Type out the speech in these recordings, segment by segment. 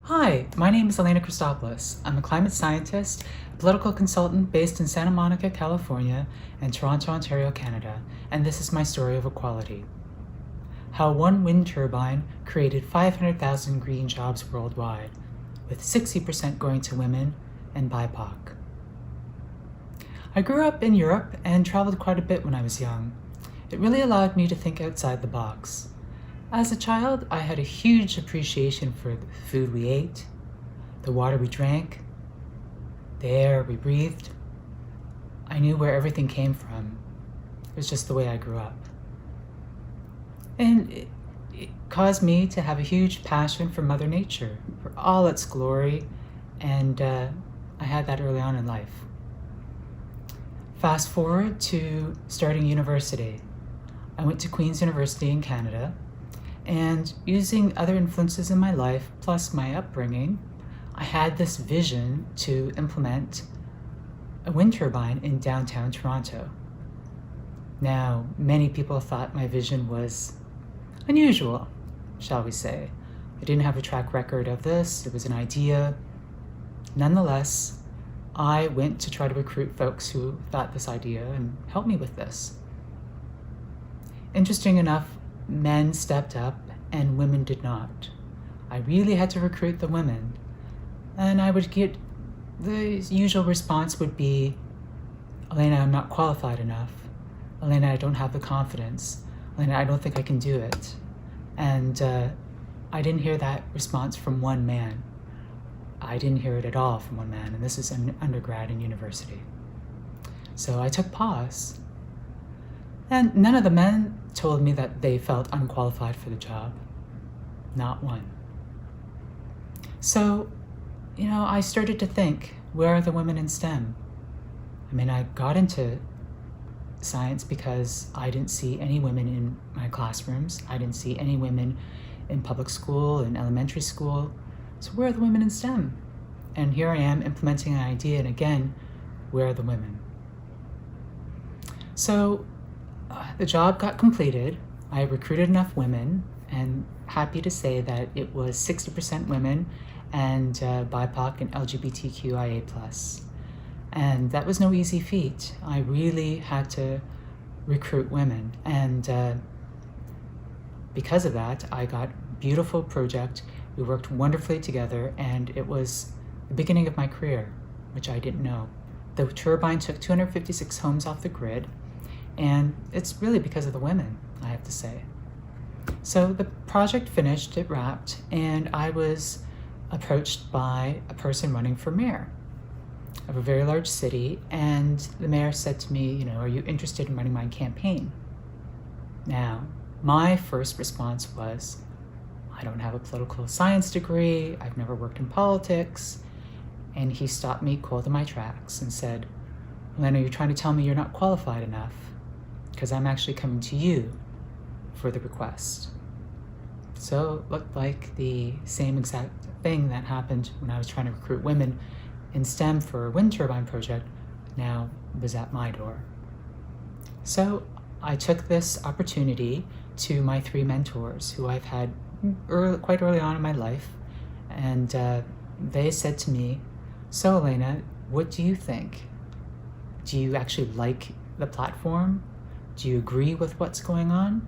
Hi, my name is Elena Cristopolous. I'm a climate scientist, political consultant based in Santa Monica, California, and Toronto, Ontario, Canada, and this is my story of equality. How one wind turbine created 500,000 green jobs worldwide, with 60% going to women and BIPOC. I grew up in Europe and traveled quite a bit when I was young. It really allowed me to think outside the box. As a child, I had a huge appreciation for the food we ate, the water we drank, the air we breathed. I knew where everything came from. It was just the way I grew up. And it caused me to have a huge passion for Mother Nature, for all its glory, and I had that early on in life. Fast forward to starting university. I went to Queen's University in Canada, and using other influences in my life, plus my upbringing, I had this vision to implement a wind turbine in downtown Toronto. Now, many people thought my vision was unusual, shall we say. I didn't have a track record of this, it was an idea. Nonetheless, I went to try to recruit folks who thought this idea and help me with this. Interesting enough, men stepped up and women did not. I really had to recruit the women, and I would get the usual response would be, Elena, I'm not qualified enough. Elena, I don't have the confidence. Elena, I don't think I can do it. And I didn't hear that response from one man. I didn't hear it at all from one man, and this is an undergrad in university. So I took pause. And none of the men told me that they felt unqualified for the job. Not one. So, I started to think, where are the women in STEM? I mean, I got into science because I didn't see any women in my classrooms. I didn't see any women in public school, in elementary school. So where are the women in STEM? And here I am implementing an idea, and again, where are the women? So the job got completed. I recruited enough women, and happy to say that it was 60% women and BIPOC and LGBTQIA+. And that was no easy feat. I really had to recruit women, and because of that, I got a beautiful project. We worked wonderfully together, and it was the beginning of my career, which I didn't know. The turbine took 256 homes off the grid, and it's really because of the women, I have to say. So the project finished, it wrapped, and I was approached by a person running for mayor of a very large city, and the mayor said to me, are you interested in running my campaign? Now, my first response was, I don't have a political science degree, I've never worked in politics, and he stopped me cold in my tracks and said, Elena, you're trying to tell me you're not qualified enough, because I'm actually coming to you for the request. So it looked like the same exact thing that happened when I was trying to recruit women in STEM for a wind turbine project now was at my door. So I took this opportunity to my 3 mentors who I've had quite early on in my life, and they said to me, so Elena, what do you think? Do you actually like the platform? Do you agree with what's going on?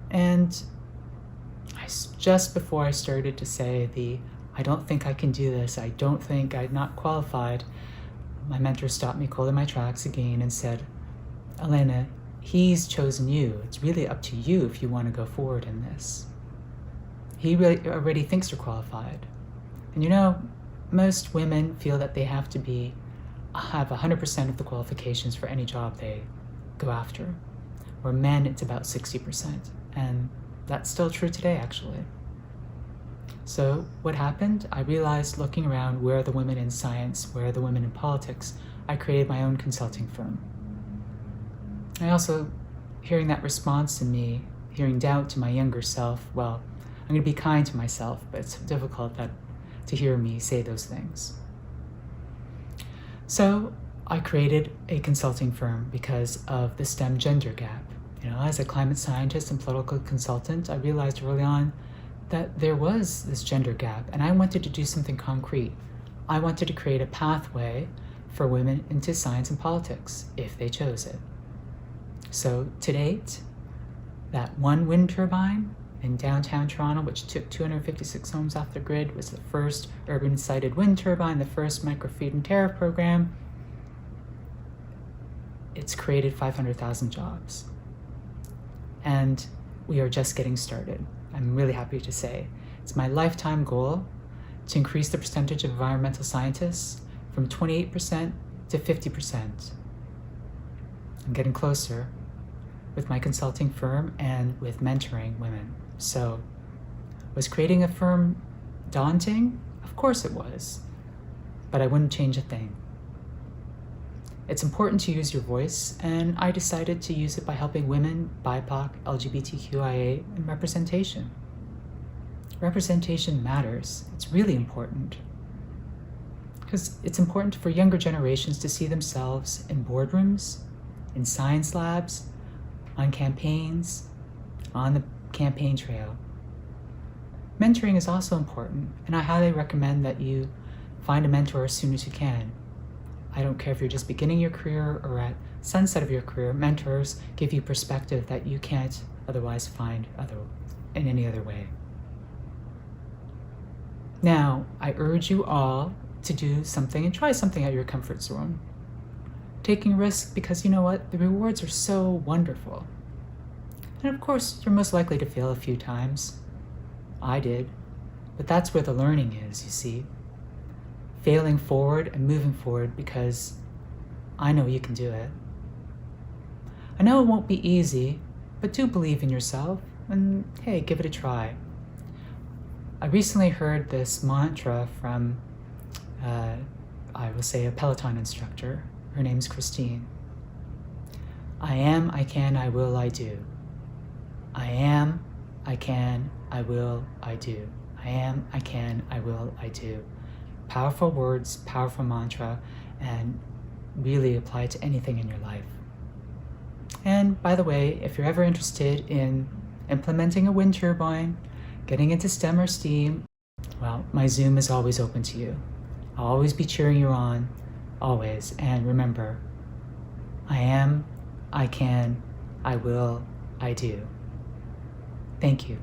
And just before I started to say I don't think I can do this, I don't think I'm not qualified, my mentor stopped me cold in my tracks again and said, Elena, he's chosen you. It's really up to you if you want to go forward in this. He really already thinks you're qualified. And most women feel that they have 100% of the qualifications for any job they go after. Where men, it's about 60%. And that's still true today, actually. So what happened? I realized looking around, where are the women in science? Where are the women in politics? I created my own consulting firm. I also, hearing that response in me, hearing doubt to my younger self, well, I'm going to be kind to myself, but it's difficult to hear me say those things. So I created a consulting firm because of the STEM gender gap. As a climate scientist and political consultant, I realized early on that there was this gender gap, and I wanted to do something concrete. I wanted to create a pathway for women into science and politics, if they chose it. So to date, that one wind turbine in downtown Toronto, which took 256 homes off the grid, was the first urban-sited wind turbine, the first micro-feed-in tariff program. It's created 500,000 jobs. And we are just getting started. I'm really happy to say. It's my lifetime goal to increase the percentage of environmental scientists from 28% to 50%. I'm getting closer with my consulting firm and with mentoring women. So, was creating a firm daunting? Of course it was, but I wouldn't change a thing. It's important to use your voice, and I decided to use it by helping women, BIPOC, LGBTQIA, and representation. Representation matters. It's really important. Because it's important for younger generations to see themselves in boardrooms, in science labs, on campaigns, on the campaign trail. Mentoring is also important, and I highly recommend that you find a mentor as soon as you can. I don't care if you're just beginning your career or at sunset of your career, mentors give you perspective that you can't otherwise find in any other way. Now, I urge you all to do something and try something at your comfort zone. Taking risks because you know what? The rewards are so wonderful. And of course, you're most likely to fail a few times. I did. But that's where the learning is, you see. Failing forward and moving forward because I know you can do it. I know it won't be easy, but do believe in yourself and hey, give it a try. I recently heard this mantra from, I will say, a Peloton instructor. Her name's Christine. I am, I can, I will, I do. I am, I can, I will, I do. I am, I can, I will, I do. Powerful words, powerful mantra, and really apply it to anything in your life. And by the way, if you're ever interested in implementing a wind turbine, getting into STEM or STEAM, well, my Zoom is always open to you. I'll always be cheering you on, always. And remember, I am, I can, I will, I do. Thank you.